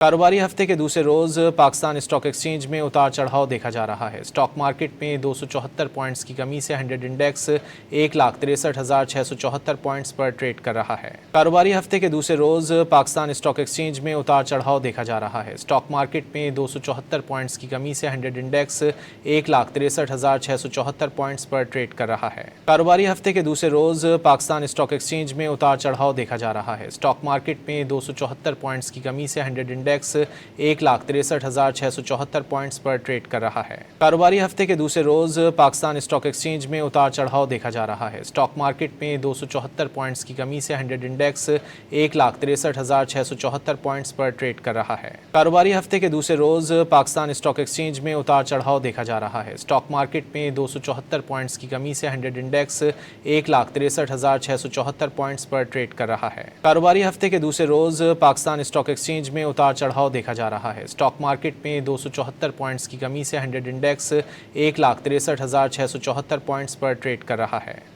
कारोबारी हफ्ते के दूसरे रोज पाकिस्तान स्टॉक एक्सचेंज में उतार चढ़ाव देखा जा रहा है। स्टॉक मार्केट में 274 पॉइंट्स की कमी से 100 इंडेक्स 1,63,674 पॉइंट्स पर ट्रेड कर रहा है। कारोबारी हफ्ते के दूसरे रोज पाकिस्तान स्टॉक एक्सचेंज में उतार चढ़ाव देखा जा रहा है। स्टॉक मार्केट में 274 पॉइंट्स की कमी से 100 इंडेक्स 1,63,674 पॉइंट्स पर ट्रेड कर रहा है। कारोबारी हफ्ते के दूसरे रोज पाकिस्तान स्टॉक एक्सचेंज में उतार चढ़ाव देखा जा रहा है। स्टॉक मार्केट में 274 पॉइंट्स की कमी से 100 इंडेक्स 1,63,674 पॉइंट्स पर ट्रेड कर रहा है। कारोबारी हफ्ते के दूसरे रोज पाकिस्तान स्टॉक एक्सचेंज में उतार चढ़ाव देखा जा रहा है। स्टॉक मार्केट में 274 पॉइंट्स की कमी से 100 इंडेक्स 1,63,674 पॉइंट्स पर ट्रेड कर रहा है। कारोबारी हफ्ते के दूसरे रोज पाकिस्तान स्टॉक एक्सचेंज में उतार चढ़ाव देखा जा रहा है। स्टॉक मार्केट में 274 पॉइंट्स की कमी से 100 इंडेक्स 1,63,674 पॉइंट्स पर ट्रेड कर रहा है। कारोबारी हफ्ते के दूसरे रोज पाकिस्तान स्टॉक एक्सचेंज में उतार चढ़ाव देखा जा रहा है। स्टॉक मार्केट में 274 पॉइंट्स की कमी से 100 इंडेक्स 1,63,674 पॉइंट्स पर ट्रेड कर रहा है।